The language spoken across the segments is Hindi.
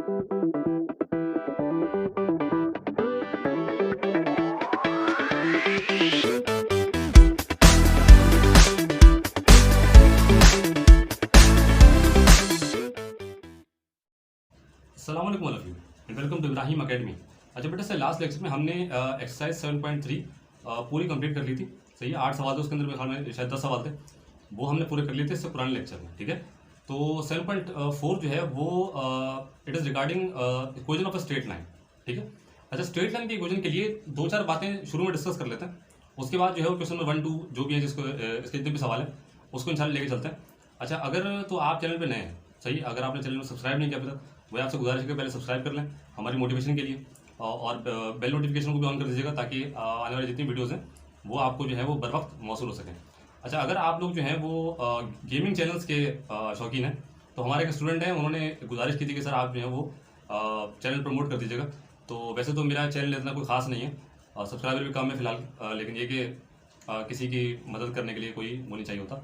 अस्सलाम वालेकुम all of you and welcome to Ibrahim Academy. अच्छा बेटा से लास्ट लेक्चर में हमने एक्सरसाइज 7.3 पूरी कंप्लीट कर ली थी। सही है, 8 सवाल थे उसके अंदर, मेरे ख्याल में शायद 10 सवाल थे, वो हमने पूरे कर लिए थे इससे पुराने लेक्चर में। ठीक है, तो 7.4 जो है वो it is regarding equation of a straight line. ठीक है, अच्छा स्ट्रेट लाइन के इक्वेशन के लिए दो चार बातें शुरू में डिस्कस कर लेते हैं, उसके बाद जो है वो क्वेश्चन नंबर 1, 2 जो भी है जिसको इसके जितने भी सवाल है उसको इंशाल्लाह लेके चलते हैं। अच्छा, अगर तो आप चैनल पे नए हैं, सही, अगर आपने चैनल में सब्सक्राइब नहीं किया अभी तक, वही आपसे गुजारिश है कि पहले सब्सक्राइब कर लें हमारी मोटिवेशन के लिए, और बेल नोटिफिकेशन को भी ऑन कर दीजिएगा ताकि आने वाली जितनी वीडियोज़ हैं वो आपको जो है वो बर वक्त मौसूल हो सकें। अच्छा, अगर आप लोग जो हैं वो गेमिंग चैनल्स के शौकीन हैं, तो हमारे एक स्टूडेंट हैं, उन्होंने गुजारिश की थी कि सर आप जो है वो चैनल प्रमोट कर दीजिएगा। तो वैसे तो मेरा चैनल इतना कोई ख़ास नहीं है, सब्सक्राइबर भी कम है फिलहाल, लेकिन ये कि किसी की मदद करने के लिए कोई वो नहीं चाहिए होता।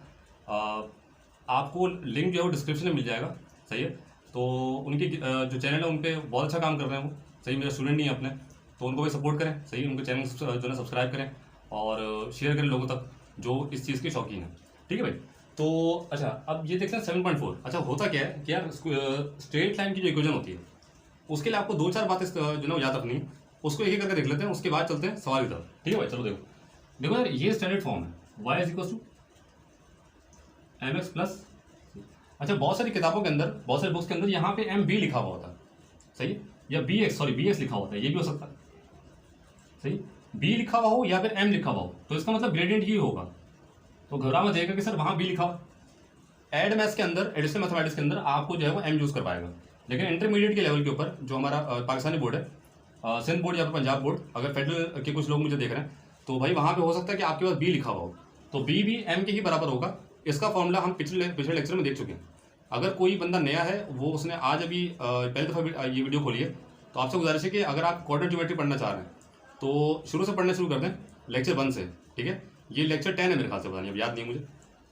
आपको लिंक जो है वो डिस्क्रिप्शन में मिल जाएगा। सही है, तो उनकी जो चैनल है उन पर बहुत अच्छा काम कर रहे हैं वो। सही, मेरा स्टूडेंट नहीं है अपने, तो उनको भी सपोर्ट करें। सही, उनके चैनल जो है सब्सक्राइब करें और शेयर करें लोगों तक जो इस चीज़ के शौकीन है। ठीक है भाई, तो अच्छा अब ये देखते हैं 7.4। अच्छा, होता क्या है कि यार स्ट्रेट लाइन की जो इक्वेशन होती है उसके लिए आपको दो चार बातें जो है वो याद रखनी है, उसको एक एक करके देख लेते हैं, उसके बाद चलते हैं सवाल की तरफ। ठीक है भाई, चलो देखो यार, ये स्टैंडर्ड फॉर्म है y is equal to mx plus. अच्छा, बहुत सारी किताबों के अंदर, बहुत सारे बुक्स के अंदर यहाँ पे mb लिखा हुआ होता है। सही, या bx लिखा होता है, ये भी हो सकता है। सही, b लिखा हुआ हो या फिर m लिखा हुआ हो, तो इसका मतलब ग्रेडियंट ही होगा। तो घबरा मत जाएगा कि सर वहाँ b लिखा हुआ। एड मैथ्स के अंदर, एडिशनल मैथमेटिक्स के अंदर आपको जो है वो m यूज़ कर पाएगा, लेकिन इंटरमीडिएट के लेवल के ऊपर जो हमारा पाकिस्तानी बोर्ड है, सिंध बोर्ड या फिर पंजाब बोर्ड, अगर फेडरल के कुछ लोग मुझे देख रहे हैं तो भाई वहाँ पे हो सकता है कि आपके पास b लिखा हुआ हो, तो b भी m के ही बराबर होगा। इसका फॉर्मूला हम पिछले लेक्चर में देख चुके हैं। अगर कोई बंदा नया है, वो उसने आज अभी पहली दफ़ा ये वीडियो खोली है, तो आपसे गुजारिश है कि अगर आप कोऑर्डिनेट ज्योमेट्री पढ़ना चाह रहे हैं तो शुरू से पढ़ना शुरू कर दें, लेक्चर 1 से। ठीक है, ये लेक्चर 10 है मेरे ख्याल से, पता नहीं अब याद नहीं मुझे,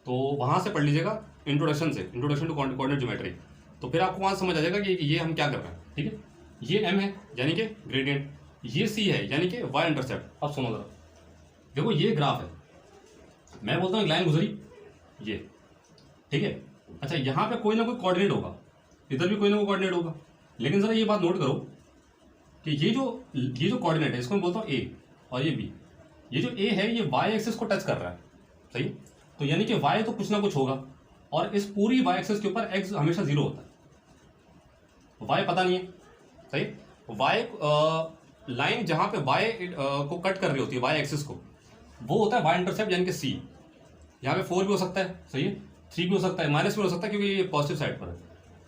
तो वहाँ से पढ़ लीजिएगा इंट्रोडक्शन से, इंट्रोडक्शन टू कोऑर्डिनेट ज्योमेट्री। तो फिर आपको वहाँ समझ आ जाएगा कि ये हम क्या कर रहे हैं। ठीक है, ये m है यानी कि ग्रेडियंट, ये c है यानी कि y इंटरसेप्ट। अब सुनो जरा, देखो ये ग्राफ है, मैं बोलता हूँ एक लाइन गुजरी ये। ठीक है, अच्छा यहाँ पे कोई ना कोई कोऑर्डिनेट होगा, इधर भी कोई ना कोई कोऑर्डिनेट होगा, लेकिन जरा ये बात नोट करो कि ये जो कोऑर्डिनेट है इसको मैं बोलता हूँ a, और ये b। ये जो a है ये y एक्सिस को टच कर रहा है। सही, तो यानी कि y तो कुछ ना कुछ होगा, और इस पूरी y एक्सिस के ऊपर x हमेशा 0 होता है, y पता नहीं है। सही, y लाइन जहाँ पे y को कट कर रही होती है, y एक्सिस को, वो होता है y इंटरसेप्ट यानी कि c। यहाँ पे 4 भी हो सकता है, सही है, 3 भी हो सकता है, माइनस भी हो सकता है क्योंकि ये पॉजिटिव साइड पर है।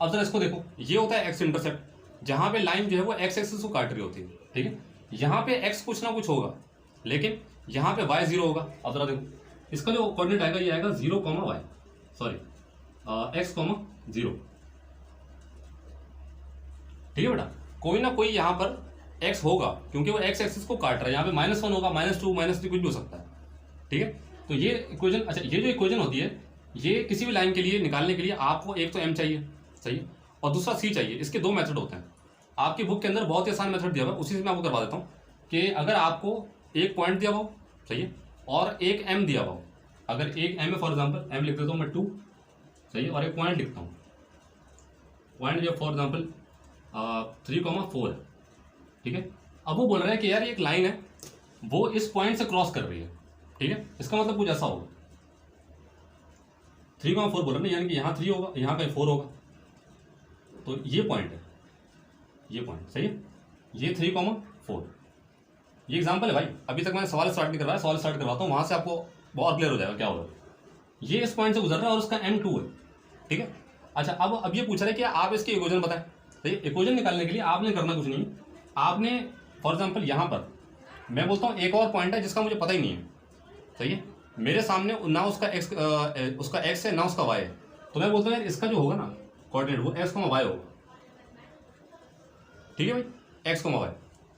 अब जरा इसको देखो, ये होता है x इंटरसेप्ट, जहाँ पे लाइन जो है वो x एक्सिस को काट रही होती है। ठीक है, यहाँ पे x कुछ ना कुछ होगा, लेकिन यहाँ पे y 0 होगा। अब जरा देखो, इसका जो कोऑर्डिनेट आएगा ये आएगा 0, y, सॉरी x, 0। ठीक है बेटा, कोई ना कोई यहाँ पर x होगा क्योंकि वो x एक्सिस को काट रहा है। यहाँ पे -1 होगा, -2, -3 कुछ भी हो सकता है। ठीक है, तो ये इक्वेशन, अच्छा ये जो इक्वेशन होती है, ये किसी भी लाइन के लिए निकालने के लिए आपको एक तो m चाहिए, सही, और दूसरा c चाहिए। इसके दो मेथड होते हैं, आपकी बुक के अंदर बहुत ही आसान मेथड दिया हुआ है, उसी से मैं आपको करवा देता हूँ कि अगर आपको एक पॉइंट दिया हुआ हो, सही है, और एक m दिया हुआ हो, अगर एक m है, फॉर एग्जाम्पल m लिख देता हूँ मैं 2, सही है, और एक पॉइंट लिखता हूँ, पॉइंट जो फॉर एग्जाम्पल 3,4 है। ठीक है, अब वो बोल रहा है कि यार ये एक लाइन है, वो इस पॉइंट से क्रॉस कर रही है। ठीक है, इसका मतलब कुछ ऐसा होगा, 3,4 बोल रहे हैं, यानी कि यहाँ 3 होगा, यहाँ पे 4 होगा, तो ये पॉइंट है, ये पॉइंट, सही है, ये 3,4। ये एग्जाम्पल है भाई, अभी तक मैंने सवाल स्टार्ट नहीं करवाया, सवाल स्टार्ट करवाता हूँ, वहाँ से आपको बहुत क्लियर हो जाएगा क्या होगा। ये इस पॉइंट से गुजर रहा है और उसका m2 है। ठीक है, अच्छा अब ये पूछ रहा है कि आप इसकी इक्वेशन बताएं। सही, इक्वेशन निकालने के लिए आपने करना कुछ नहीं, आपने फॉर एग्जाम्पल यहाँ पर मैं बोलता हूँ एक और पॉइंट है जिसका मुझे पता ही नहीं है। सही है, मेरे सामने ना उसका x है ना उसका y है, तो मैं बोलता हूँ यार इसका जो होगा ना कोऑर्डिनेट वो x, y होगा। ठीक है भाई, x, y।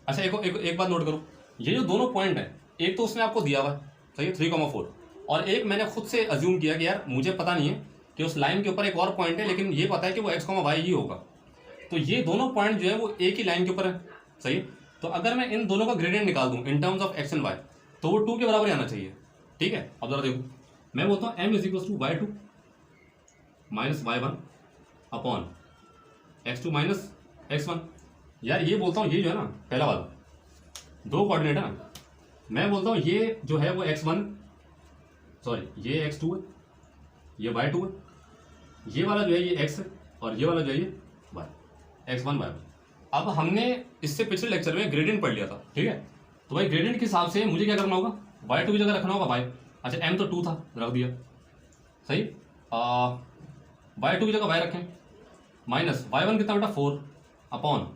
अच्छा एक बात नोट करो, ये जो दोनों पॉइंट है, एक तो उसने आपको दिया हुआ है, सही है, 3,4, और एक मैंने खुद से अज्यूम किया कि यार मुझे पता नहीं है कि उस लाइन के ऊपर एक और पॉइंट है, लेकिन ये पता है कि वो x, y ही होगा। तो ये दोनों पॉइंट जो है वो एक ही लाइन के ऊपर है, सही है। तो अगर मैं इन दोनों का ग्रेडियंट निकाल दूं in terms of x and y, तो वो 2 के बराबर ही आना चाहिए, ठीक है। अब जरा देखो, मैं बोलता हूँ m is equal to y2 minus y1 upon x2 minus x1। यार ये बोलता हूँ, ये जो है ना पहला वाला दो कोऑर्डिनेट है ना, मैं बोलता हूँ ये जो है वो x1 सॉरी ये x2 है, ये y2 है, ये वाला जो है ये x है और ये वाला जो है ये y, x1 y1। अब हमने इससे पिछले लेक्चर में ग्रेडियंट पढ़ लिया था, ठीक है। तो भाई ग्रेडियंट के हिसाब से मुझे क्या करना होगा, y2 की जगह रखना होगा y। अच्छा m तो 2 था, रख दिया, सही। y2 की जगह y रखें, माइनस y1 कितना बेटा 4 अपॉन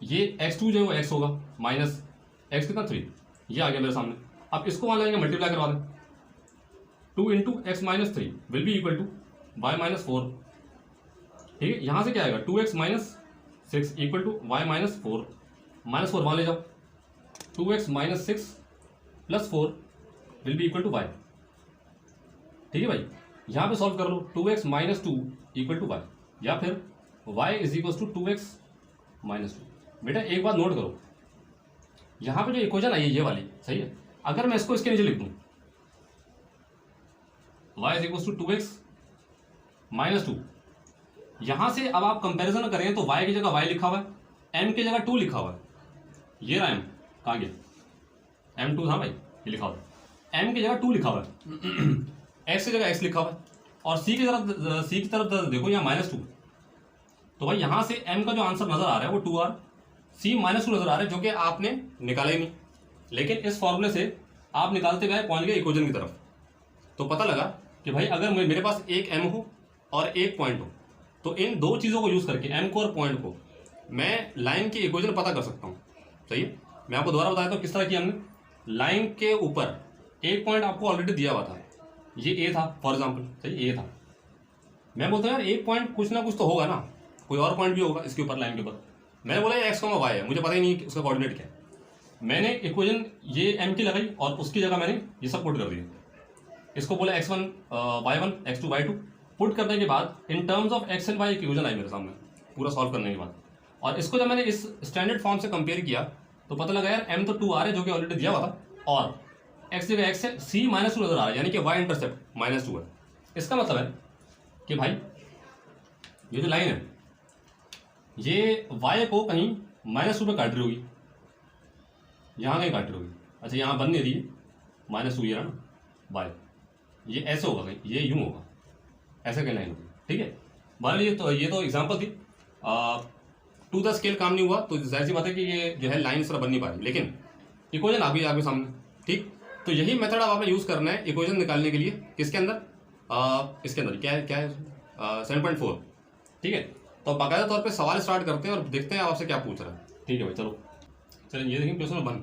ये x2 जो है वो x होगा माइनस x कितना 3, ये आ गया मेरे सामने। अब इसको मान लेंगे मल्टीप्लाई करवा दें, 2 into x minus 3 will be equal to y minus 4, ठीक है। यहाँ से क्या आएगा 2x minus 6 equal to y minus 4, minus 4 वहाँ ले जाओ, 2x minus 6 plus 4 will be equal to y, ठीक है भाई। यहाँ पे सॉल्व कर लो, 2x माइनस 2 इक्वल टू वाई, या फिर y is equal to 2x minus 2। बेटा एक बात नोट करो, यहाँ पे जो इक्वेशन आई है ये वाली, सही है। अगर मैं इसको इसके नीचे लिख दूँ y is equal to 2x minus 2, यहां से अब आप कंपैरिजन करें तो y की जगह y लिखा हुआ है, m की जगह 2 लिखा हुआ है, ये रहा m, कहाँ गया m2 था भाई, ये लिखा हुआ है, m की जगह 2 लिखा हुआ है, x की जगह x लिखा हुआ है, और c की तरफ देखो यहाँ माइनस 2। तो भाई यहाँ से m का जो आंसर नजर आ रहा है वो 2r, c माइनस 2 नजर आ रहा है, जो कि आपने निकाला ही नहीं, लेकिन इस फॉर्मूले से आप निकालते गए पहुंच गए इक्वेशन की तरफ। तो पता लगा कि भाई अगर मेरे पास एक m हो और एक पॉइंट हो, तो इन दो चीज़ों को यूज़ करके m को और पॉइंट को मैं लाइन की इक्वेशन पता कर सकता हूँ, सही है। मैं आपको दोबारा बताया था किस तरह किया हमने। लाइन के ऊपर एक पॉइंट आपको ऑलरेडी दिया हुआ था, ये a था फॉर एग्जाम्पल, सही a था। मैं बोलता हूँ यार एक पॉइंट कुछ ना कुछ तो होगा ना, कोई और पॉइंट भी होगा इसके ऊपर, लाइन के ऊपर। मैंने बोला ये x, y है, मुझे पता ही नहीं कि उसका कोऑर्डिनेट क्या है। मैंने इक्वेशन ये m की लगाई और उसकी जगह मैंने ये सब पुट कर दिया, इसको बोला x1 y1 x2 y2। Put करने के बाद इन terms of x and y एक इक्वेशन आई मेरे सामने पूरा सॉल्व करने के बाद, और इसको जब मैंने इस स्टैंडर्ड फॉर्म से कंपेयर किया तो पता लगा यार m तो 2r है जो कि ऑलरेडी दिया हुआ था, और x जगह x है, c माइनस 2 नजर आ रहा है, यानी कि y इंटरसेप्ट माइनस 2 है। इसका मतलब है कि भाई ये जो लाइन है ये y को कहीं माइनस 2 पे काट रही होगी, यहाँ कहीं काट रही होगी। अच्छा यहाँ बन नहीं रही है माइनस 2, ये रहा ना y, ये ऐसे होगा कहीं, ये यूं होगा, ऐसे कहीं लाइन होगी, ठीक है। मान लीजिए ये तो एग्जांपल थी, टू द स्केल काम नहीं हुआ तो जाहिर सी बात है कि ये जो है लाइन इस तरह बन नहीं पा रही, लेकिन इक्वेशन आ गई सामने, ठीक। तो यही मेथड अब आपने यूज़ करना है इक्वेशन निकालने के लिए, किसके अंदर, इसके अंदर क्या है 7.4, ठीक है। तो बाकायदा तौर पे सवाल स्टार्ट करते हैं और देखते हैं आपसे क्या पूछ रहा है, ठीक है भाई। चलिए ये देखिए क्वेश्चन 1,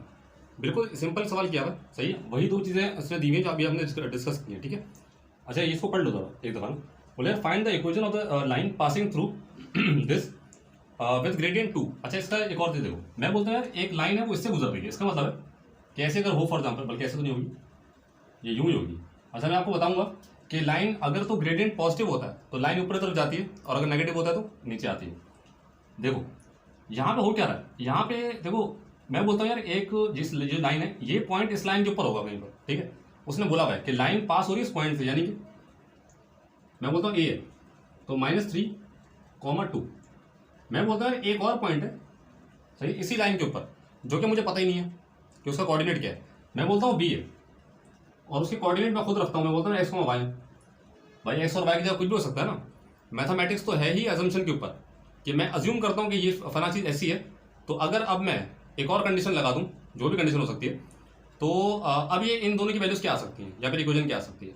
बिल्कुल सिंपल सवाल किया हुआ, सही है। वही दो चीज़ें इसमें दी हुई हैं जो अभी हमने डिस्कस की हैं, ठीक है। अच्छा इसको पढ़ लो जरा एक दफ़ा, बोले find the equation of the line passing through this with gradient 2। अच्छा इसका एक और चीज़ देखो, मैं बोलता हूँ यार एक लाइन है वो इससे गुजर रही है, इसका मतलब है कि ऐसे अगर हो फॉर एग्जाम्पल, बल्कि ऐसे तो नहीं होगी, ये यूँ ही होगी। अच्छा मैं आपको बताऊंगा कि लाइन अगर तो ग्रेडियंट पॉजिटिव होता है तो लाइन ऊपर की तरफ जाती है, और अगर नेगेटिव होता है तो नीचे आती है। देखो यहाँ पे हो क्या रहा है, यहाँ पे देखो मैं बोलता हूँ यार एक जो लाइन है ये पॉइंट इस लाइन के ऊपर होगा कहीं पर, ठीक है। उसने बोला हुआ है कि लाइन पास हो रही है इस पॉइंट से, यानी कि मैं बोलता हूँ ए है तो -3,2। मैं बोलता हूँ एक और पॉइंट है, सही, इसी लाइन के ऊपर, जो कि मुझे पता ही नहीं है कि उसका कोऑर्डिनेट क्या है। मैं बोलता हूँ बी है और उसके कोऑर्डिनेट मैं खुद रखता हूँ, मैं बोलता हूँ एक्स और वाई। भाई एक्स और वाई की जगह कुछ भी हो सकता है ना, मैथमेटिक्स तो है ही अजम्पशन के ऊपर, कि मैं अज्यूम करता हूँ कि ये फला चीज़ ऐसी है। तो अगर अब मैं एक और कंडीशन लगा दूँ, जो भी कंडीशन हो सकती है, तो अब ये इन दोनों की वैल्यूज़ क्या आ सकती हैं, या फिर इक्वेशन क्या आ सकती है।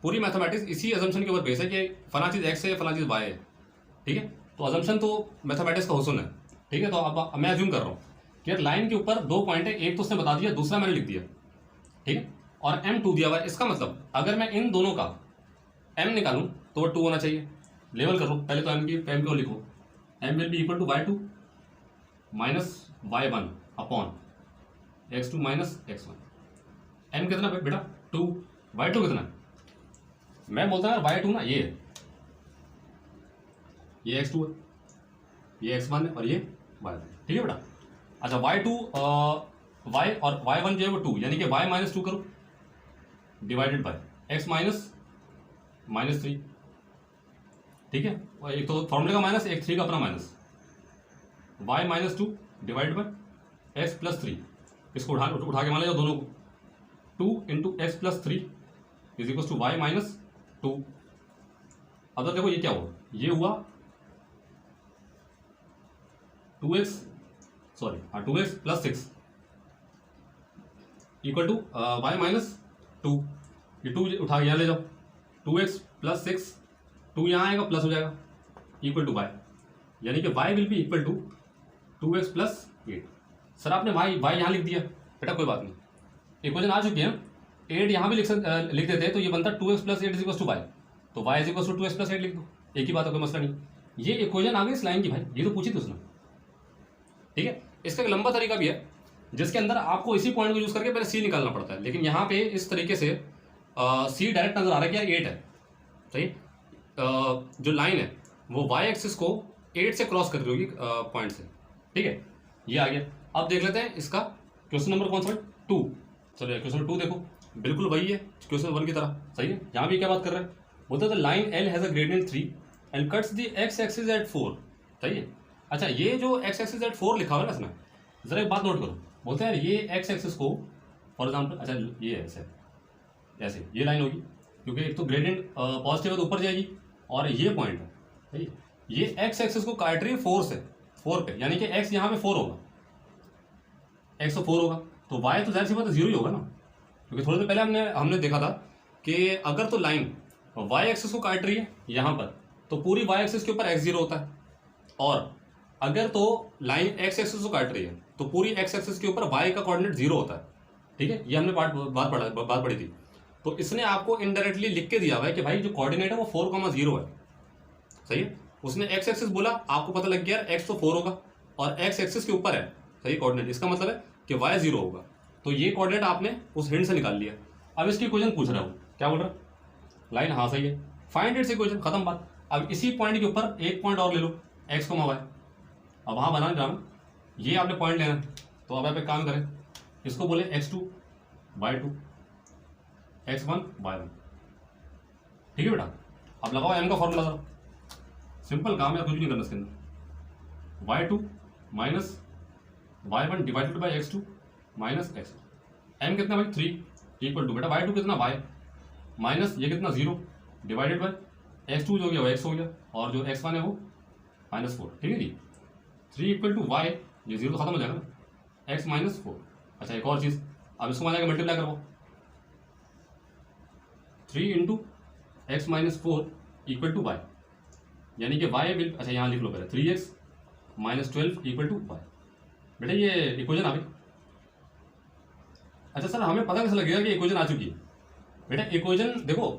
पूरी मैथमेटिक्स इसी अजम्पशन के ऊपर बेस है कि फला चीज़ एक्स है, फला चीज़ वाई है, ठीक है। तो अजम्पशन तो मैथमेटिक्स का हुस्न है, ठीक है। तो अब मैं अज्यूम कर रहा हूँ कि यार लाइन के ऊपर दो पॉइंट है, एक तो उसने बता दिया, दूसरा मैंने लिख दिया, ठीक है, और m2 दिया हुआ है। इसका मतलब अगर मैं इन दोनों का m निकालूं तो वो 2 होना चाहिए। लेवल करो पहले तो m को लिखो, m will be equal to y2 minus y1 upon x2 minus x1। m कितना बेटा 2, y2 कितना है, मैं बोलता हूँ यार y2 ना ये है, ये x2 है, ये x1 है और ये y1, ठीक है बेटा। अच्छा y2 y और y1 जो है वो 2, यानी कि y माइनस 2 करो डिवाइडेड बाय x माइनस 3, ठीक है। और एक तो फॉर्मूले का माइनस, एक 3 का अपना minus, y minus 2 divide by x plus 3, इसको उठा के मान लो दोनों को, 2 into x plus 3 is equal to y minus 2। अब तो देखो ये क्या हुआ, ये हुआ 2x plus 6 equal to y minus 2। ये 2 उठा के यहाँ ले जाओ, 2x प्लस 6, 2 यहाँ आएगा प्लस हो जाएगा इक्वल टू y, यानी कि y will be equal to 2x plus 8। Sir आपने y यहाँ लिख दिया, बेटा कोई बात नहीं, इक्वेशन आ चुकी है। 8 यहाँ भी लिख देते हैं तो ये बनता 2x plus 8 is equal to y, तो y is equal to 2x plus 8 लिख दो, एक ही बात है, कोई मसला नहीं। ये इक्वेशन आ गई इस लाइन की भाई, ये तो पूछी थी उसने, ठीक है। इसका एक लंबा तरीका भी है जिसके अंदर आपको इसी पॉइंट को यूज करके पहले c निकालना पड़ता है, लेकिन यहाँ पे इस तरीके से c डायरेक्ट नजर आ रहा है, क्या 8 है, सही। जो लाइन है वो y एक्सिस को 8 से क्रॉस कर रही होगी पॉइंट से, ठीक है। ये आ गया। अब देख लेते हैं इसका क्वेश्चन नंबर कौन सा है, 2। चलो क्वेश्चन 2 देखो, बिल्कुल वही है क्वेश्चन 1 की तरह, सही है। यहाँ भी क्या बात कर रहे हैं, बोलते हैं line L has a gradient 3 and cuts the x axis at 4, सही है। अच्छा ये जो x एक्सिस एट 4 लिखा हुआ है ना इसमें, जरा एक बात नोट करो, बोलते हैं ये x एक्सिस को फॉर एग्जाम्पल, अच्छा ये ऐसे ऐसे ये लाइन होगी, क्योंकि एक तो ग्रेडियंट पॉजिटिव है तो ऊपर जाएगी, और ये पॉइंट है, सही। ये x एक्सिस को काट रही है 4 से, 4 पे, यानी कि x यहाँ पे 4 होगा, x तो 4 होगा, तो y तो जाहिर सी बात है 0 ही होगा ना, क्योंकि थोड़ी देर पहले हमने देखा था कि अगर तो लाइन y एक्सिस को काट रही है यहाँ पर, तो पूरी y एक्सिस के ऊपर x0 होता है, और अगर तो लाइन x एक्सिस को काट रही है तो पूरी x एक्सिस के ऊपर y का कोऑर्डिनेट 0 होता है, ठीक है। ये हमने बात पढ़ी थी। तो इसने आपको इनडायरेक्टली लिख के दिया हुआ है कि भाई जो कोऑर्डिनेट है वो 4,0 है, सही है। उसने x एक्सिस बोला, आपको पता लग गया x तो 4 होगा और x एक्सिस के ऊपर है, सही कोऑर्डिनेट, इसका मतलब है कि y 0 होगा, तो ये कोऑर्डिनेट आपने उस हिंट से निकाल लिया। अब इसकी इक्वेशन पूछ रहा हूँ, क्या बोल रहा है, लाइन, हाँ सही है, फाइंड इट्स इक्वेशन, खत्म बात। अब इसी पॉइंट के ऊपर एक पॉइंट और ले लो, x को y, अब वहाँ बनाने जाना, ये आपने पॉइंट लेना, तो अब आप एक काम करें, इसको बोले x2 y2 x1 y1, ठीक है बेटा। अब लगाओ m का फॉर्मूला, सिंपल काम है, कुछ भी नहीं करना इसके अंदर, y2 minus y1 divided by x2 minus x, m कितना भाई 3 इक्वल टू, बेटा y2 कितना y माइनस ये कितना 0 डिवाइडेड बाई x2 जो हो गया वो x हो गया, और जो x1 है वो -4, ठीक है जी। 3 इक्वल टू y, ये 0 तो खत्म हो जाएगा ना, x माइनस 4। अच्छा एक और चीज़, अब इसको मान जाएगा मल्टीप्लाई करवाओ, 3 into x minus 4 equal to y, यानी कि y विल, अच्छा यहाँ लिख लो पहले 3x minus 12 equal to y, बेटा ये इक्वेशन आ गई। अच्छा सर हमें पता कैसे लगेगा कि इक्वेशन आ चुकी है, बेटा इक्वेशन देखो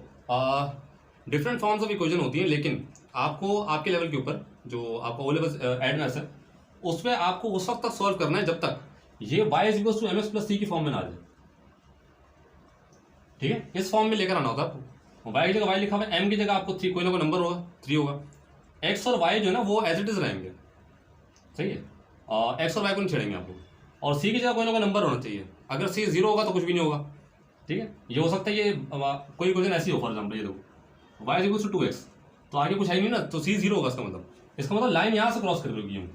डिफरेंट फॉर्म्स ऑफ इक्वेशन होती है, लेकिन आपको आपके लेवल के ऊपर जो आपका ओ लेवल एडवांस है उस पर आपको उस वक्त तक सॉल्व करना है जब तक ये y is equal to M X plus C की फॉर्म में ना आ जाए, ठीक है। इस फॉर्म में लेकर आना होता है आपको, y की जगह y लिखा हुआ है, m की जगह आपको 3 कोई ना कोई नंबर होगा, 3 होगा, x और y जो है ना वो एज इट इज रहेंगे, सही है, x और y को नहीं छेड़ेंगे आपको, और c की जगह कोई ना कोई नंबर होना चाहिए, अगर c 0 होगा तो कुछ भी नहीं होगा, ठीक है। ये हो सकता है ये कोई क्वेश्चन ऐसी हो, फॉर एग्जाम्पल ये देखो y is equal to 2x, तो आगे कुछ है नहीं ना, तो c 0 होगा, इसका मतलब लाइन यहाँ से क्रॉस कर रही होगी,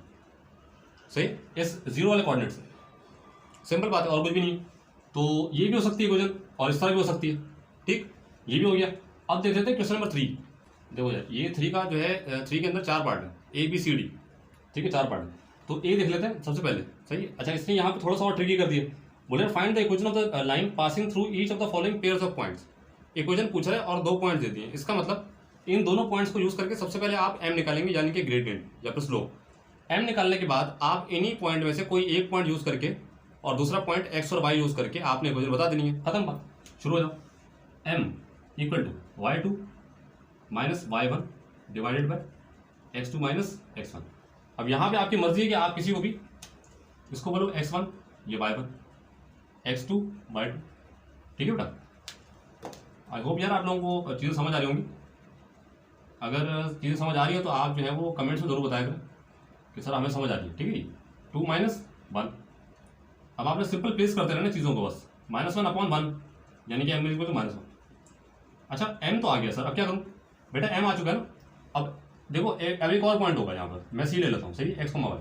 सही, इस 0 वाले कोऑर्डिनेट से, सिंपल बात है, और कुछ भी नहीं। तो ये भी हो सकती है क्वेश्चन, और इस तरह भी हो सकती है, ठीक, ये भी हो गया। अब देख लेते हैं क्वेश्चन नंबर 3, देखो यार ये 3 का जो है 3 के अंदर 4 पार्ट है, ABCD, ठीक है, 4 पार्ट है, तो ए देख लेते हैं सबसे पहले, सही है। अच्छा इसने यहाँ पे थोड़ा सा और ट्रिकी कर दिया, बोले find the equation of the line passing through each of the following pairs of points, equation पूछ रहा है और 2 पॉइंट्स दे दिए, इसका मतलब इन दोनों पॉइंट्स को यूज करके सबसे पहले आप m निकालेंगे, यानी कि ग्रेडियंट या फिर स्लोप। m निकालने के बाद आप इन्हीं पॉइंट में से कोई एक पॉइंट यूज करके और दूसरा पॉइंट x और y यूज करके आपने इक्वेशन बता देनी है, खत्म बात, शुरू हो जाओ। m equal to y2 minus y1 divided by x2 minus x1। अब यहाँ पे आपकी मर्जी है कि आप किसी को भी इसको बोलो x1 ये y1 x2 y2, ठीक है बेटा। आई होप यार आप लोगों को चीज़ें समझ आ रही होंगी, अगर चीज़ें समझ आ रही है तो आप जो है वो कमेंट्स में जरूर बताया करें कि सर हमें समझ आ रही है, ठीक है। 2 माइनस 1, अब आपने सिंपल प्लेस करते रहना चीज़ों को बस, -1/1 यानी कि m इक्वल टू -1। अच्छा m तो आ गया सर, अब क्या करूँ बेटा, m आ चुका है ना। अब देखो अब एक और पॉइंट होगा यहाँ पर, मैं सी ले लेता हूँ, सही, x, y।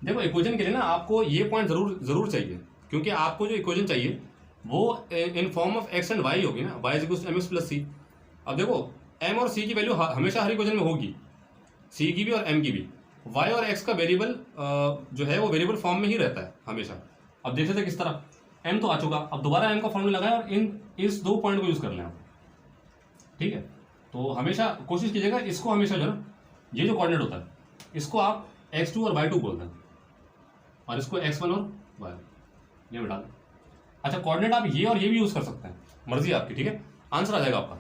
देखो इक्वेशन के लिए ना आपको ये पॉइंट जरूर चाहिए, क्योंकि आपको जो इक्वेशन चाहिए वो in form of x and y होगी ना, y is equal to mx plus c। अब देखो m और c की वैल्यू हमेशा हर इक्वेशन में होगी, c की भी और m की भी। y और x का वेरिएबल जो है वो वेरिएबल फॉर्म में ही रहता है हमेशा। अब देख लेते किस तरह, m तो आ चुका, अब दोबारा m का फॉर्मूला लगाएं और इस 2 पॉइंट को यूज़ कर लें आप, ठीक है। तो हमेशा कोशिश कीजिएगा इसको हमेशा जो ना, ये जो कोऑर्डिनेट होता है इसको आप x2 और y2 बोलते हैं, और इसको x1 और y, ये बिठा दें। अच्छा कोऑर्डिनेट आप ये और ये भी यूज़ कर सकते हैं, मर्जी आपकी, ठीक है। आंसर आ जाएगा आपका,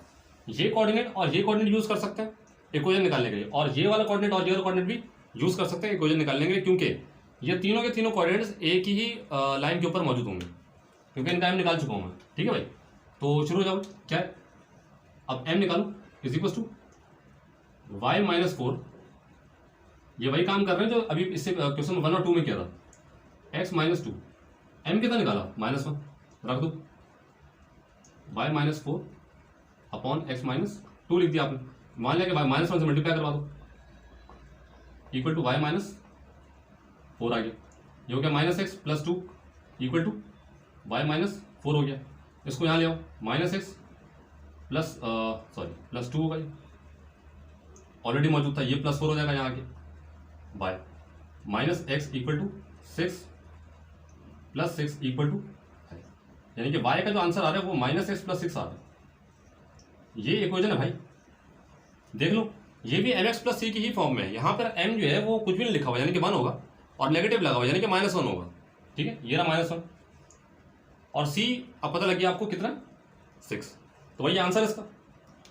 ये कोऑर्डिनेट और ये कोऑर्डिनेट यूज़ कर सकते हैं इक्वेशन निकालने के लिए, और ये वाला कोऑर्डिनेट और ये वाला कोऑर्डिनेट भी यूज़ कर सकते हैं इक्वेशन निकालने के लिए, क्योंकि ये तीनों के तीनों कोऑर्डिनेट्स एक ही लाइन के ऊपर मौजूद होंगे, क्योंकि इनका m निकाल चुका हूँ मैं, ठीक है भाई। तो शुरू हो जाओ, क्या है, अब m निकालो is equal to y minus 4, ये वही काम कर रहे हैं जो अभी इससे क्वेश्चन 1 और 2 में किया था, x माइनस 2, m कितना निकाला -1, रख दो, y minus 4 upon x minus 2 लिख दिया आपने, मान लिया कि -1 से मल्टीप्लाई करवा दो, इक्वल टू y माइनस 4 आ गया, ये हो गया -x plus 2 equal to y minus 4 हो गया। इसको यहाँ ले आओ, -x प्लस प्लस 2 होगा, ये ऑलरेडी मौजूद था, ये +4 हो जाएगा यहाँ आके, by -x equal to 6 plus 6 equal to, यानी कि y का जो आंसर आ रहा है वो -x प्लस 6 आ रहा है। ये इक्वेशन है भाई, देख लो, ये भी mx प्लस c की ही फॉर्म में है। यहाँ पर m जो है वो कुछ भी नहीं लिखा हुआ, यानी कि 1 होगा, और नेगेटिव लगा हुआ यानी कि -1 होगा, ठीक है। ये रहा -1, और c अब पता लग गया आपको कितना, 6, तो वही आंसर है इसका,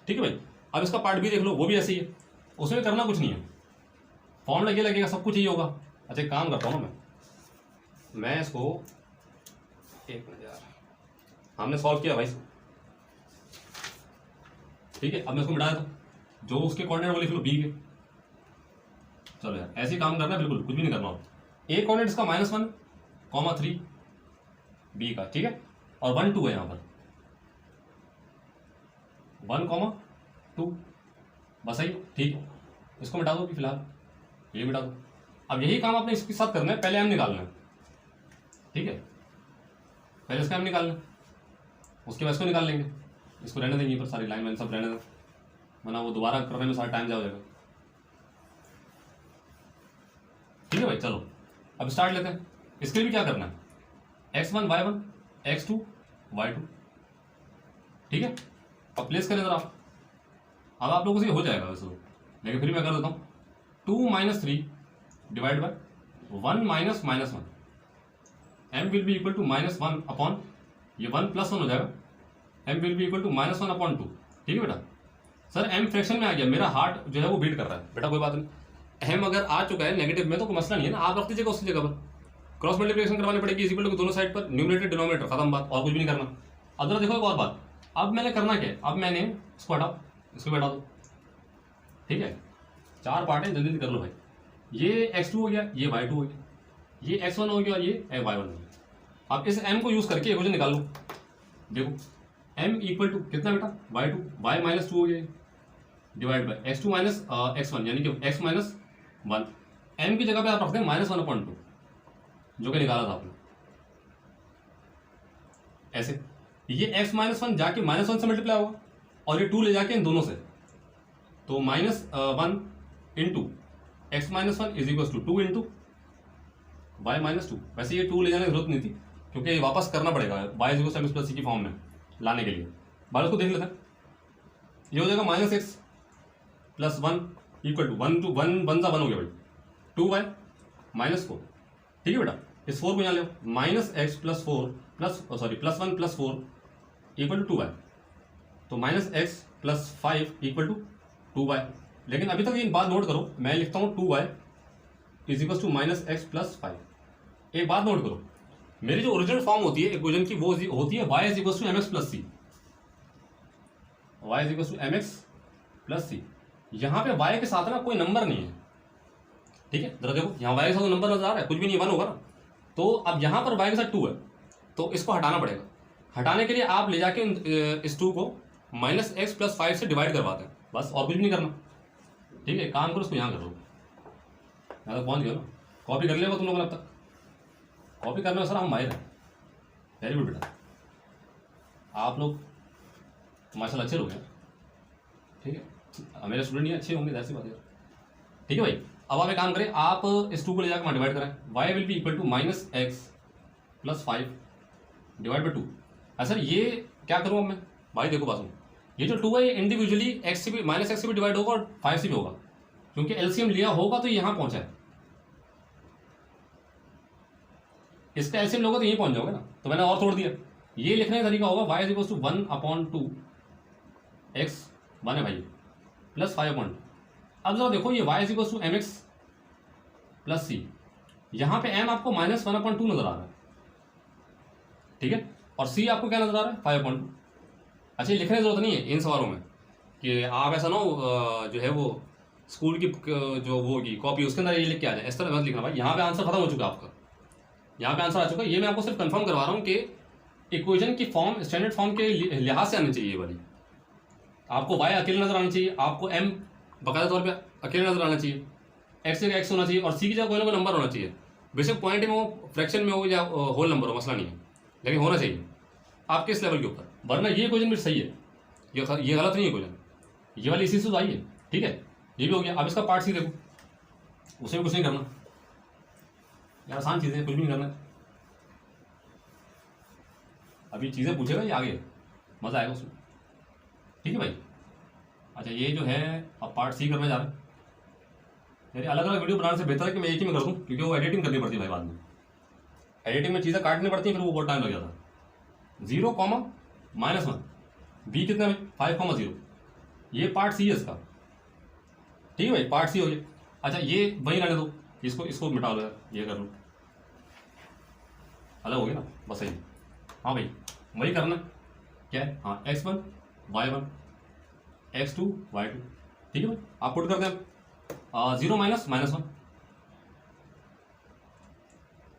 ठीक है भाई। अब इसका पार्ट भी देख लो, वो भी ऐसे ही है, उसमें करना कुछ नहीं है, फॉर्मूला ये लगेगा, सब कुछ यही होगा। अच्छा एक काम करता हूँ ना, मैं इसको, एक मिनट यार, हमने सॉल्व किया भाई, ठीक है। अब मैं इसको मिटा देता हूँ, जो उसके कोऑर्डिनेट वो लिख लो b के, चलो यार ऐसे ही काम करना है, बिल्कुल कुछ भी नहीं करना हो। ए कोऑर्डिनेट इसका -1, 3 b का, ठीक है, और 1 2 है यहाँ पर, 1, 2 बस, यही ठीक है। इसको मिटा दो कि फिलहाल ये मिटा दो। अब यही काम आपने इसके साथ करना है, पहले m निकालना है, ठीक है, पहले इसका m निकालना है, उसके बाद इसको निकाल लेंगे, इसको रहने देंगे पर सारी लाइन वाइन सब रहने दें, वरना वो दोबारा करने में सारा टाइम जाएगा, ठीक है भाई। चलो अब स्टार्ट लेते हैं, इसके लिए भी क्या करना है, x1 y1 x2 y2, ठीक है। अब प्लेस करें जरा आप, अब आप लोगों से हो जाएगा वैसे, लेकिन फिर मैं कर देता हूँ, 2 - 3 divide by 1 - -1, m will be equal to -1 upon, ये 1 + 1 हो जाएगा, m will be equal to -1/2, ठीक है बेटा। सर m फ्रैक्शन में आ गया, मेरा हार्ट जो है वो बीट कर रहा है, बेटा कोई बात नहीं, m अगर आ चुका है नेगेटिव में तो कोई मसला नहीं है ना, आप रख दीजिएगा उसकी जगह पर, क्रॉस मल्टीप्लिकेशन करवानी पड़ेगी, इज इक्वल टू दोनों साइड पर न्यूमरेटर डिनोमिनेटर, खत्म बात, और कुछ भी नहीं करना। अब जरा देखो एक और बात, अब मैंने करना क्या है, अब मैंने इसको हटाओ, इसको बैठा दो, ठीक है, 4 पार्ट है, जल्दी जल्दी कर लो भाई। ये x2 हो गया, ये y2 हो गया, ये x1 हो गया, ये y1 हो गया। अब इस m को यूज करके इक्वेशन निकाल लो, देखो m इक्वल टू कितना बेटा, y2, y -2 हो गया, डिवाइड बाय x2 - x1 यानी कि x - 1, m की जगह पे आप रख दें -1/2, जो कि निकाला था आपने, ऐसे ये x -1 जाके -1 से मल्टीप्लाई होगा, और ये 2 ले जाके इन दोनों से, तो -1 into x -1 is equal to 2 into y -2। वैसे ये 2 ले जाने की जरूरत नहीं थी, क्योंकि वापस करना पड़ेगा y is equal to mx + c की फॉर्म में लाने के लिए। बार उसको देख लेते हैं, ये हो जाएगा -x + 1 इक्वल टू 1 × 1 1 सा 1 हो गया भाई, 2y -4, ठीक है बेटा। इस 4 को यहाँ ले, -x + 4 +1 + 4 इक्वल टू 2y, तो -x + 5 इक्वल टू 2y। लेकिन अभी तक ये बात नोट करो, मैं लिखता हूँ 2y is equal to -x + 5। एक बात नोट करो, मेरी जो ओरिजिनल फॉर्म होती है इक्वेशन की वो होती है y is equal to mx + c, y is equal to mx + c। यहाँ पे y के साथ ना कोई नंबर नहीं है, ठीक है, जरा देखो यहाँ y के साथ नंबर नजर आ रहा है, कुछ भी नहीं, 1 होगा ना। तो अब यहाँ पर y के साथ 2 है, तो इसको हटाना पड़ेगा। हटाने के लिए आप ले जाके इस 2 को -x+5 से डिवाइड करवाते हैं, बस, और कुछ भी नहीं करना। ठीक है, काम करो, उसको यहाँ कर लो, यहाँ तक पहुँच गए ना। कॉपी कर लिया तुम लोगों ने अब तक? कॉपी करने में सर हम माहिर हैं। वेरी गुड बेटा, आप लोग माशाल्लाह अच्छे लोग हैं। ठीक है, मेरे स्टूडेंट ही अच्छे होंगे, ऐसी बात है। ठीक है भाई, अब आप एक काम करें, आप इस 2 को ले जाकर वहाँ डिवाइड करें। y will be equal to -x+5 divide by 2। Sir ये क्या करूँ अब मैं? भाई देखो बात सुनो, ये जो 2 है ये इंडिविजुअली x से भी -x से भी डिवाइड होगा और 5 से भी होगा, क्योंकि एलसीएम लिया होगा तो यहाँ पहुँचा है। इसका एलसीएम लोगे तो यहीं पहुँच जाओगे ना, तो मैंने और तोड़ दिया। ये लिखने का तरीका होगा y इक्वल टू 1/2 x 1 है भाई +5/2। अब जरा देखो ये y equal to mx plus c, यहाँ पे m आपको -1/2 नजर आ रहा है। ठीक है, और c आपको क्या नजर आ रहा है? 5/2। अच्छा, ये लिखने की जरूरत नहीं है इन सवालों में कि आप ऐसा ना हो जो है वो स्कूल की जो वो होगी कॉपी उसके अंदर ये लिख के आ जाए, इस तरह मत लिखना भाई। यहाँ पे आंसर खत्म हो चुका है आपका, यहाँ पे आंसर आ चुका है। ये मैं आपको सिर्फ कंफर्म करवा रहा हूँ कि इक्वेशन की फॉर्म स्टैंडर्ड फॉर्म के लिहाज से आनी चाहिए ये वाली। आपको y अकेले नजर आना चाहिए, आपको m बाकायदा तौर पे अकेले नजर आना चाहिए, x जगह x होना चाहिए और c की जगह कोई ना कोई नंबर होना चाहिए। बेशक पॉइंट में हो, फ्रैक्शन में हो या होल नंबर हो, मसला नहीं है, लेकिन होना चाहिए आपके इस लेवल के ऊपर। वरना ये क्वेश्चन भी सही है, ये गलत नहीं है क्वेश्चन, ये वाली इसी से तो आई है। ठीक है, ये भी हो गया। अब इसका पार्ट सी देखो, उसमें कुछ नहीं करना यार, आसान चीज़ें, कुछ भी नहीं करना। अभी चीज़ें पूछेगा ये आगे, मज़ा आएगा उसमें। ठीक है भाई। अच्छा, ये जो है अब पार्ट सी करने जा रहे हैं। यानी अलग अलग वीडियो बनाने से बेहतर है कि मैं एक ही में कर दूँ, क्योंकि वो एडिटिंग करनी पड़ती है भाई, बाद में एडिटिंग में चीज़ें काटनी पड़ती हैं, फिर वो बहुत टाइम लग जाता है। 0, -1 बी कितना है? 5,0। ये पार्ट सी है इसका। ठीक है भाई, पार्ट सी हो गया। अच्छा, ये वहीं रहने दो, इसको मिटा लो यार, ये कर लो, अलग हो गया ना, बस यही। हाँ भाई, वही करना क्या है? हाँ, x1 y1 x2 y2। ठीक है भाई, आप पुट करते हैं 0 -1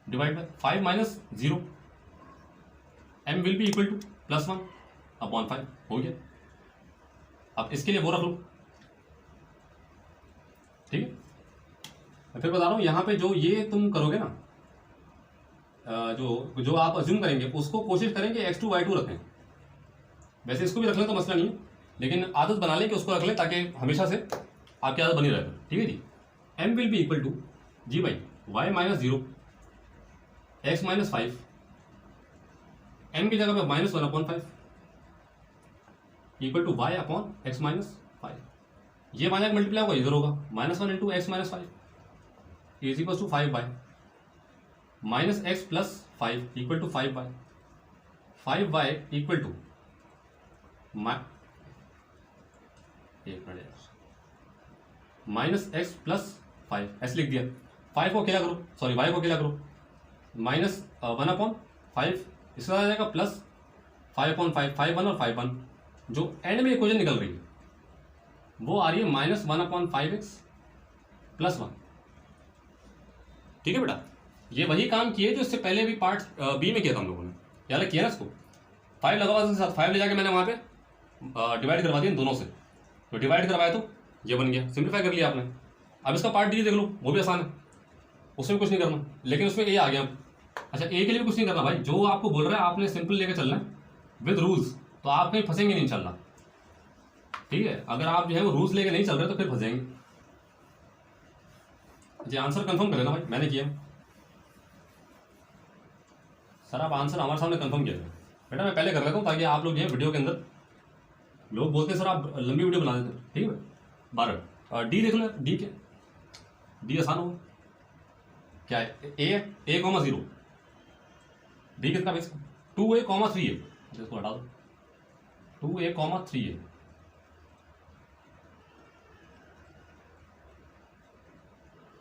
divide by 5 - 0, m will be equal to +1/5 हो गया। अब इसके लिए वो रख लो। ठीक है, मैं फिर बता रहा हूँ, यहाँ पे जो ये तुम करोगे ना, जो आप अज्यूम करेंगे उसको कोशिश करेंगे x2 y2 रखें। वैसे इसको भी रख लें तो मसला नहीं है, लेकिन आदत बना लें कि उसको रख लें ताकि हमेशा से आपकी आदत बनी रहे। ठीक है ji, m will be equal to जी भाई y -0 x -5, m की जगह पे -1/5 इक्वल टू y/x -5। ये माना मल्टीप्लाई होगा, इधर होगा -1 × x -5 is equal to 5y -x + 5 equal to 5y। 5y equal to -x + 5 ऐसे लिख दिया। 5 को अकेला करो, सॉरी y को अकेला करो, -1/5 इसका आ जाएगा +5/5, 5/1 और 5/1। जो एंड में इक्वेशन निकल रही है वो आ रही है -1/5x + 1। ठीक है बेटा, ये वही काम किए जो इससे पहले भी पार्ट बी में किया था हम लोगों ने, याद किया ना इसको। 5 लगा हुआ था, 5 ले जाके मैंने वहाँ पे डिवाइड करवा दिया दोनों से, तो डिवाइड करवाया तो ये बन गया, सिंप्लीफाई कर लिया आपने। अब इसका पार्ट डी देख लो, वो भी आसान है, उसमें कुछ नहीं करना, लेकिन उसमें ए आ गया। अच्छा, ए के लिए भी कुछ नहीं करना भाई, जो आपको बोल रहा है आपने सिंपल लेके चलना है विद रूल्स, तो आप कहीं फंसेंगे नहीं इंशाल्लाह। ठीक है, अगर आप जो है वो रूल्स लेके नहीं चल रहे तो फिर फंसेंगे। जी, आंसर कंफर्म करें ना भाई, मैंने किया सर, आप आंसर हमारे सामने कंफर्म किया बेटा। मैं पहले कर लेता हूँ ताकि आप लोग जो है वीडियो के अंदर, लोग बोलते हैं सर आप लंबी वीडियो बना देते हैं। ठीक है, 12 डी देख लो, डी क्या, डी आसान होगा, क्या है? a, 0, डी कितना बेस 2a, 3a, इसको हटा दो, 2a, 3a।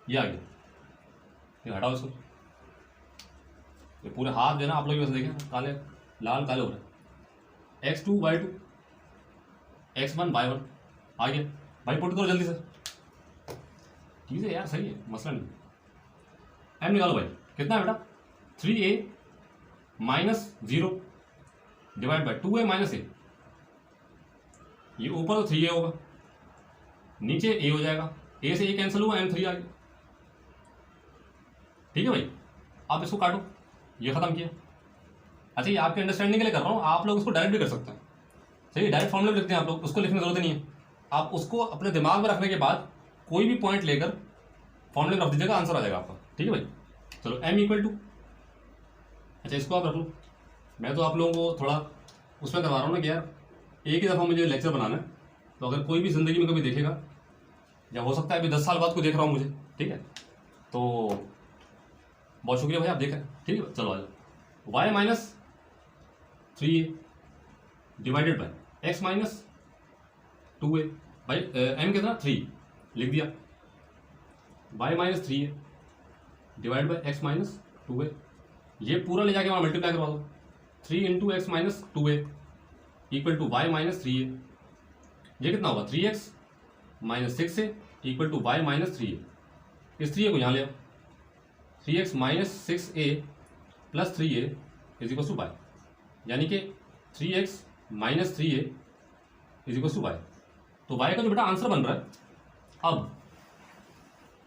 ये आ गया, ये हटाओ इसको। ये पूरे हाथ जो है ना आप लोग वैसे देखें काले लाल काले हो रहे हैं। x2 y2 x1 y1 आ गया भाई, पुट करो जल्दी से। चीज़ें यार सही है, मसला नहीं। एम निकालो भाई, कितना है बेटा 3a minus 0 divide by 2a minus A. ये ऊपर तो 3a होगा, नीचे a हो जाएगा, a से a कैंसिल हुआ, m3 आ गया। ठीक है भाई, आप इसको काटो, ये खत्म किया। अच्छा, ये आपके अंडरस्टैंडिंग के लिए कर रहा हूँ, आप लोग उसको डायरेक्ट भी कर सकते हैं। सही है, डायरेक्ट फॉर्मूला लिखते हैं आप लोग, उसको लिखने की जरूरत नहीं है। आप उसको अपने दिमाग में रखने के बाद कोई भी पॉइंट लेकर फॉर्मूले में रख दीजिएगा, आंसर आ जाएगा आपका। ठीक है भाई, चलो m इक्वल टू, अच्छा इसको आप रख लो। मैं तो आप लोगों को थोड़ा उसमें करवा रहा हूँ ना कि यार एक ही दफ़ा मुझे लेक्चर बनाना है, तो अगर कोई भी ज़िंदगी में कभी देखेगा, या हो सकता है अभी 10 साल बाद को देख रहा हूँ मुझे, ठीक है, तो बहुत शुक्रिया भाई आप देख रहे हैं। ठीक है, चलो आ जाओ। y minus 3a divided by x minus 2a, भाई m कितना 3 लिख दिया, y minus 3a divide by x minus 2a, ये पूरा ले जाके वहाँ मल्टीप्लाई करवा दो। 3 into x minus 2a equal to y minus 3a, ये कितना होगा 3x minus 6a equal to y minus 3a। इस 3a को यहाँ ले आओ, 3x minus 6a plus 3a is equal to y, यानी कि 3x minus 3a is equal to y. तो y का जो बेटा आंसर बन रहा है अब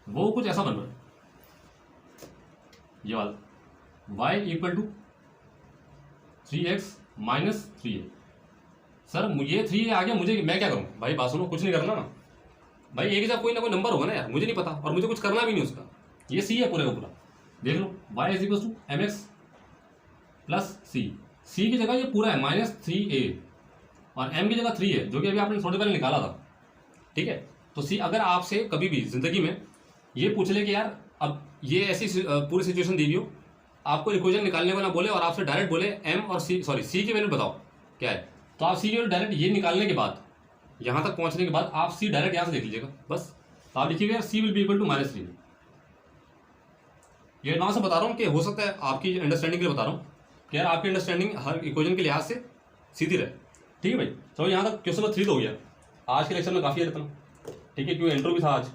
वो कुछ ऐसा बन रहा है, ये वाला y equal to 3x minus 3a। Sir ये 3a आ गया, मुझे मैं क्या करूं भाई, बात सुनो, कुछ नहीं करना ना भाई, एक जगह कोई ना कोई नंबर होगा ना यार, मुझे नहीं पता और मुझे कुछ करना भी नहीं उसका, ये c है पूरे का पूरा। देख लो y is equal to M X plus C की जगह ये पूरा है माइनस 3a और m की जगह 3 है, जो कि अभी आपने थोड़ी पहले निकाला था। ठीक है, तो c अगर आपसे कभी भी जिंदगी में ये पूछ ले कि यार अब ये ऐसी पूरी सिचुएशन दी हुई हो, आपको इक्वेशन निकालने को ना बोले और आपसे डायरेक्ट बोले m और c की वैल्यू बताओ क्या है, तो आप c की वैल्यू डायरेक्ट ये निकालने के बाद यहाँ तक पहुँचने के बाद आप c डायरेक्ट यहाँ से देख लीजिएगा बस। तो आप लिखिएगा c will be equal to minus 3। ये नाम से बता रहा हूँ कि हो सकता है आपकी अंडरस्टैंडिंग के लिए बता रहा हूँ कि यार आपकी अंडरस्टैंडिंग हर इक्वेशन के लिहाज से सीधी रहे। ठीक है भाई, चलो यहाँ तक क्वेश्चन नंबर 3 तो हो गया। आज के लेक्चर में काफ़ी है इतना, ठीक है, क्योंकि इंट्रो भी था आज।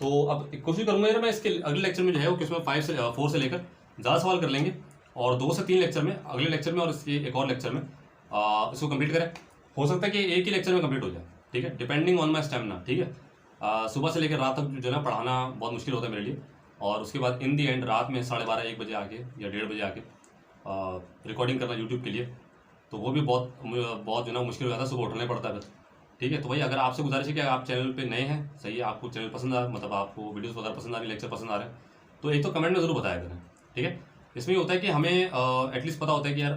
तो अब कोशिश करूँगा यार मैं इसके अगले लेक्चर में जो है वो क्वेश्चन 4 से लेकर ज़्यादा सवाल कर लेंगे और 2 से 3 लेक्चर में, अगले लेक्चर में और इसके एक और लेक्चर में इसको कंप्लीट करें। हो सकता है कि एक ही लेक्चर में कंप्लीट हो जाए, ठीक है, डिपेंडिंग ऑन माई स्टेमिना। ठीक है, सुबह से लेकर रात तक जो है ना पढ़ाना बहुत मुश्किल होता है मेरे लिए, और उसके बाद इन दी एंड रात में 12:30-1 बजे आके या 1:30 बजे आके रिकॉर्डिंग करना यूट्यूब के लिए, तो वो भी बहुत जो ना मुश्किल हो जाता है, सुबह उठना ही पड़ता है फिर। ठीक है, तो भाई अगर आपसे गुजारिश है कि आप चैनल पे नए हैं, सही है, आपको चैनल पसंद आ मतलब आपको वीडियोस वगैरह पसंद आ रही, लेक्चर पसंद आ रहे हैं, तो एक तो कमेंट में ज़रूर बताया करें। ठीक है, इसमें ये होता है कि हमें एटलीस्ट पता होता है कि यार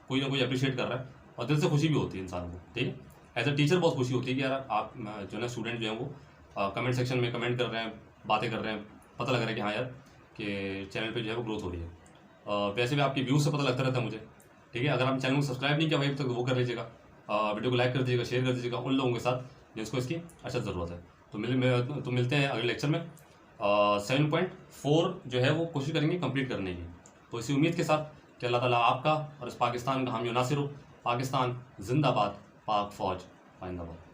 कोई ना कोई अप्रिशिएट कर रहा है और दिल से खुशी भी होती है इंसान को। ठीक है, एज अ टीचर बहुत खुशी होती है कि यार आप जो है स्टूडेंट जो हैं वो कमेंट सेक्शन में कमेंट कर रहे हैं, बातें कर रहे हैं, पता लग रहा है कि हाँ यार कि चैनल पे जो है वो ग्रोथ हो रही है। वैसे भी आपकी व्यूज़ से पता लगता रहता है मुझे। ठीक है, अगर आप चैनल को सब्सक्राइब नहीं किया भाई अब तक तो वो कर लीजिएगा, वीडियो को लाइक कर दीजिएगा, शेयर कर दीजिएगा उन लोगों के साथ जिसको इसकी अच्छा ज़रूरत है। तो मिलते हैं अगले लेक्चर में। 7.4 जो है वो कोशिश करेंगे कंप्लीट करने की। तो इसी उम्मीद के साथ कि अल्लाह ताला आपका और इस पाकिस्तान का हामी नासिर हो। पाकिस्तान जिंदाबाद, पाक फौज जिंदाबाद।